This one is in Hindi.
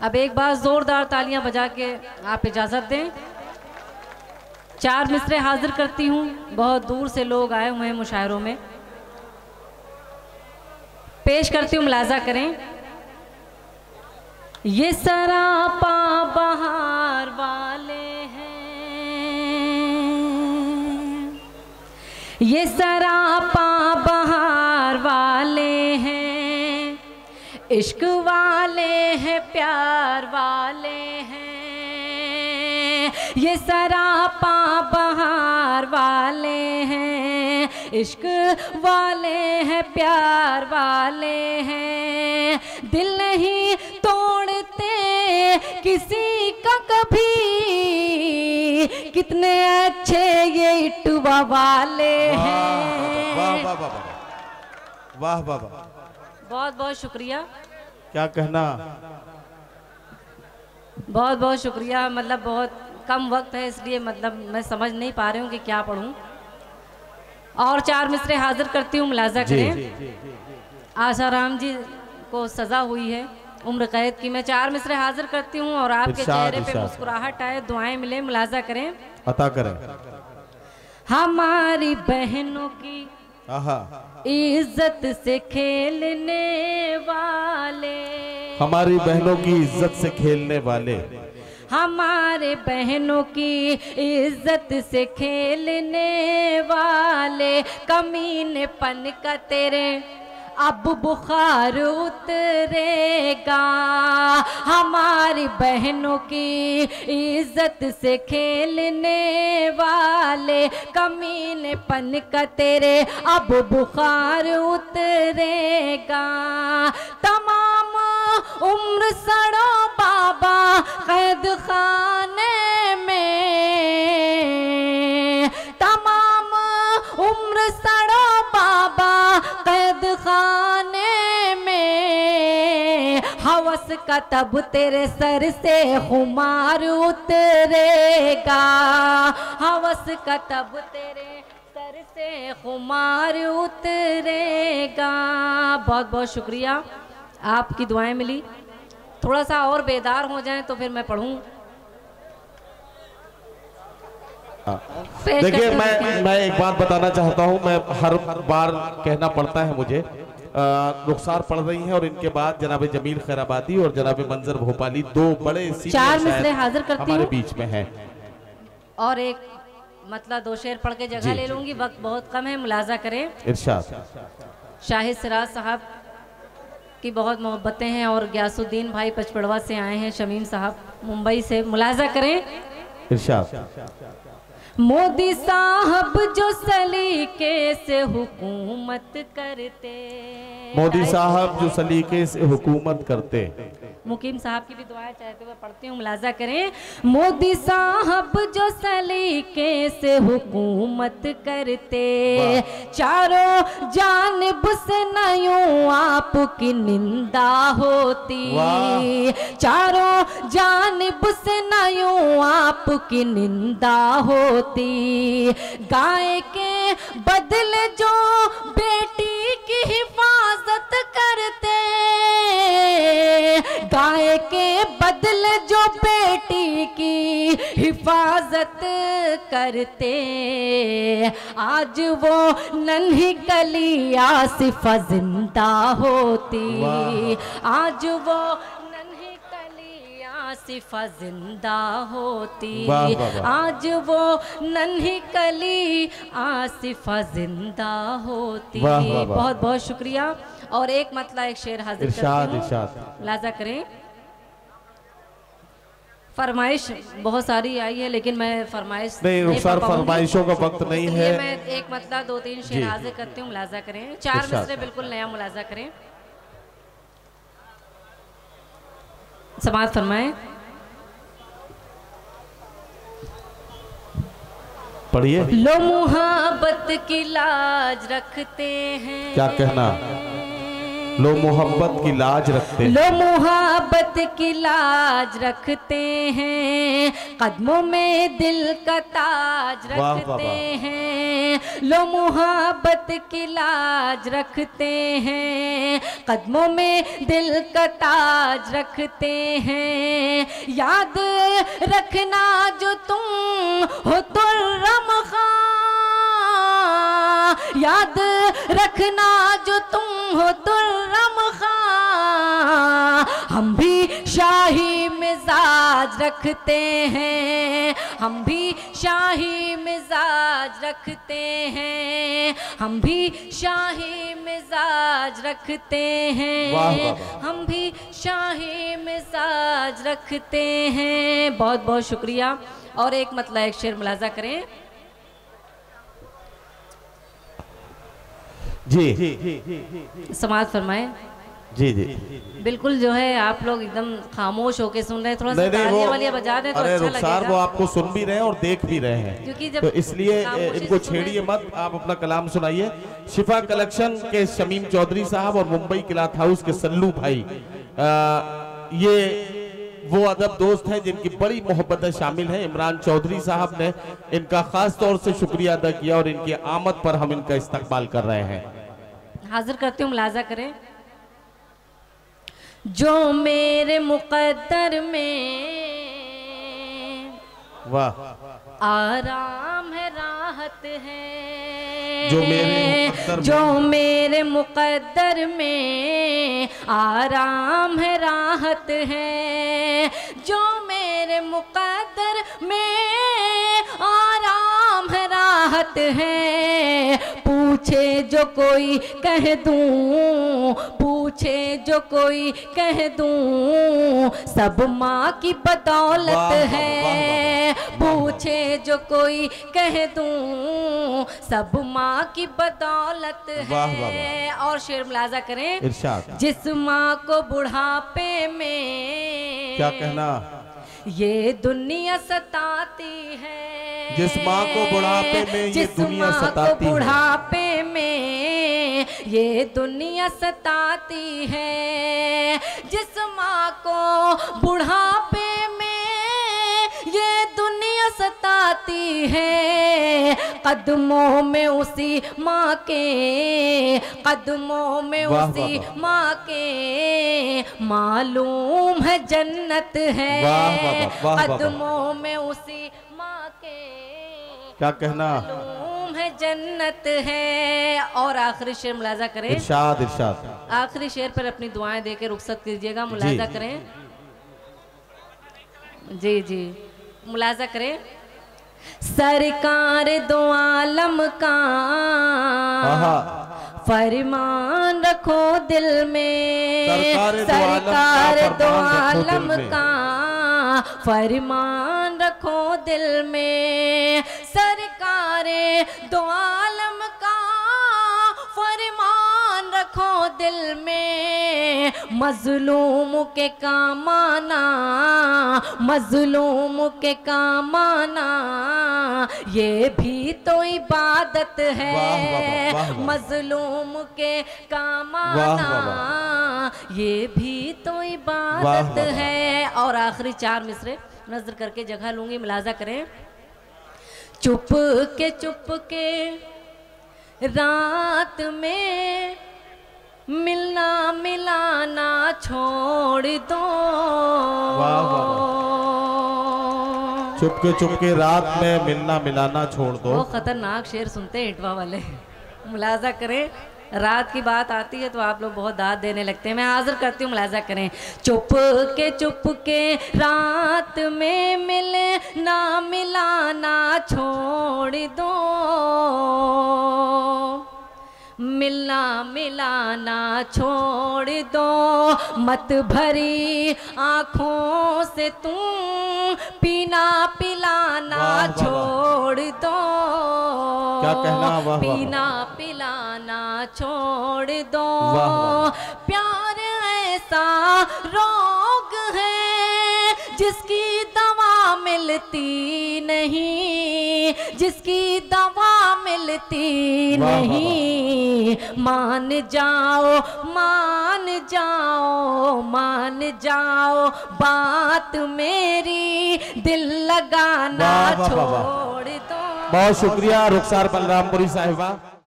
अब एक बार जोरदार तालियां बजा के आप इजाजत दें। 4 मिसरे हाजिर करती हूँ। बहुत दूर से लोग आए हुए हैं मुशायरों में। पेश करती हूँ, मुलाजा करें। ये सरापा बहार वाले हैं, ये सरापा बहार वाले हैं, इश्क वाले हैं, प्यार वाले हैं। ये सरापा बहार वाले हैं, इश्क वाले हैं, प्यार वाले हैं। दिल नहीं तोड़ते किसी का कभी, कितने अच्छे ये इटवा वाले हैं। वाह वाह वाह वाह वाह वाह, बहुत बहुत शुक्रिया। क्या कहना। बहुत बहुत शुक्रिया। मतलब बहुत कम वक्त है, इसलिए मतलब मैं समझ नहीं पा रही हूँ कि क्या पढ़ूं। और 4 मिसरे हाजिर करती हूँ, मुलाजा करें। आशाराम जी को सजा हुई है उम्र कैद की। मैं 4 मिसरे हाजिर करती हूँ और आपके चेहरे पे मुस्कुराहट आए, दुआएं मिले, मुलाजा करें। अता करें। हमारी बहनों की इज्जत से खेलने वाले, हमारी बहनों की इज्जत से खेलने वाले, हमारे बहनों की इज्जत से खेलने वाले, कमीनेपन का तेरे अब बुखार उतरेगा। हमारी बहनों की इज्जत से खेलने वाले, कमीनेपन का तेरे अब बुखार उतरेगा। तमाम उम्र सड़ो बाबा कैद खाने में, तमाम उम्र सड़ो बाबा कैद खाने में। हवस का तब तेरे सर से खुमार उतरेगा, हवस का तब तेरे सर से खुमार उतरेगा। बहुत बहुत शुक्रिया, आपकी दुआएं मिली। थोड़ा सा और बेदार हो जाएं तो फिर मैं पढ़ूं। देखिए मैं एक बात बताना चाहता हूं। मैं हर बार कहना पड़ता है मुझे। रुखसार पढ़ रही हैं और इनके बाद जनाब जमील खैराबादी और जनाब मंजर भोपाली, 2 बड़े 4 मिसरे हाजिर करती हमारे बीच में हैं। और एक मतलब 2 शेर पढ़ के जगह ले लूंगी, वक्त बहुत कम है, मुलाजा करें। इरशाद। शाहिद सिराज साहब की बहुत मोहब्बतें हैं और ग्यासुद्दीन भाई पचपड़वा से आए हैं, शमीम साहब मुंबई से, मुलाजा करें। इरशाद। मोदी साहब जो सलीके से हुकूमत करते, मोदी साहब जो सलीके से हुकूमत करते। मुकीम साहब की भी दुआएं चाहते हुए पढ़ती हूँ, मुलाजा करें। मोदी साहब जो सलीके से हुकूमत करते, चारों जानिब से न यूं आपकी निंदा होती, चारों जानिब से न यूं आपकी निंदा होती। गाय के बदले जो बेटी की हिफाजत करते, गाय के बदले जो बेटी की हिफाजत करते, आज वो नन्ही कली आसिफा जिंदा होती, आज वो नन्ही कली आसिफा जिंदा होती, आज वो नन्ही कली आसिफा जिंदा होती। बहुत बहुत शुक्रिया। और एक मतलब एक शेर हाजिर करती हूं, लाजा करें। फरमाइश बहुत सारी आई है लेकिन मैं फरमाइश नहीं सर, फरमाइशों का वक्त नहीं है। मैं एक मतलब 2-3 शेर हाजिर करती हूँ, मुलाजा करें। 4 मिसरे बिल्कुल नया, मुलाजा करें। समाअत फरमाएं। पढ़िए। लो मुहब्बत की लाज रखते हैं, क्या कहना। लो मोहब्बत की लाज रखते हैं, लो मोहब्बत की लाज रखते हैं, कदमों में दिल का ताज रखते हैं। लो मोहब्बत की लाज रखते हैं, कदमों में दिल का ताज रखते हैं। याद रखना जो तुम हो तुर्रम खां, याद रखना जो तुम हो तुर्रम खां, हम भी शाही मिजाज रखते हैं, हम भी शाही मिजाज रखते हैं, हम भी शाही मिजाज रखते हैं, हम भी शाही मिजाज रखते हैं। बहुत बहुत शुक्रिया। और एक मतलब एक शेर मुलाजा करें। जी समाज फरमाए। जी जी बिल्कुल जो है आप लोग एकदम खामोश होके सुन रहे हैं, थोड़ा सा तालियां वालियां बजा दें तो अरे अच्छा रुखसार लगेगा। वो आपको सुन भी रहे हैं और देख भी रहे हैं, क्योंकि जब तो इसलिए खामोशी इनको से सुन रहे छेड़िए हैं। मत, आप अपना कलाम सुनाइए। शिफा कलेक्शन के शमीम चौधरी साहब और मुंबई क्लॉथ हाउस के सल्लू भाई, ये वो अदब दोस्त हैं जिनकी बड़ी मोहब्बतें शामिल हैं। इमरान चौधरी साहब ने इनका खास तौर से शुक्रिया अदा किया और इनकी आमद पर हम इनका इस्तकबाल कर रहे हैं। हाजिर करती हूँ, मुलाजा करें। जो मेरे मुकद्दर में वाह, आराम है राहत है, जो मेरे मुकद्दर में, जो मेरे मुकद्दर में आराम है राहत है, जो मेरे मुकद्दर में आराम है राहत है। पूछे जो कोई कह दूं, पूछे जो कोई कह दूं, सब माँ की बदौलत है। पूछे जो कोई कह दूं, सब माँ की बदौलत है। और शेर मुलाजा करें। इरशाद। जिस माँ को बुढ़ापे में, क्या कहना, ये दुनिया सताती है, जिस माँ को बुढ़ापे में ये दुनिया सताती है, बुढ़ापे में ये दुनिया सताती है, जिस माँ को बुढ़ापे में ये दुनिया सताती है, कदमों में उसी माँ के, कदमों में उसी माँ के मालूम है जन्नत है, कदमों में उसी माँ के क्या कहना, मालूम है जन्नत है। और आखिरी शेर मुलाजा करें। इरशाद इरशाद। आखिरी शेर पर अपनी दुआएं देकर रुखसत कीजिएगा, मुलाजा करें। जी जी मुलाजा करें। सरकार दो आलम का फरमान रखो दिल में, सरकार दो आलम का फरमान रखो दिल में, सरकार दो आलम का फरमान रखो दिल में। मजलूम के काम आना, मजलूम के काम आना, ये भी तो इबादत है। मजलूम के काम आना, ये भी तो इबादत है। और आखिरी चार मिसरे नजर करके जगह लूंगी, मुलाजा करें। चुप के रात में मिलना मिलाना छोड़ दो, चुपके रात में मिलना मिलाना छोड़ दो। वो खतरनाक शेर सुनते हैं इटवा वाले, मुलाजा करें। रात की बात आती है तो आप लोग बहुत दाद देने लगते हैं। मैं हाजिर करती हूँ, मुलाजा करें। चुप के रात में मिले ना मिलाना छोड़ दो, मिलना मिलाना छोड़ दो, मत भरी आँखों से तुम पीना पिलाना छोड़ दो। क्या कहना, वाह पीना पिलाना छोड़ दो। प्यार ऐसा रोग है जिसकी दवा मिलती नहीं, जिसकी दवा मिलती नहीं। मान जाओ मान जाओ मान जाओ बात मेरी, दिल लगाना छोड़ दो। बहुत शुक्रिया रुखसार बलरामपुरी साहिबा।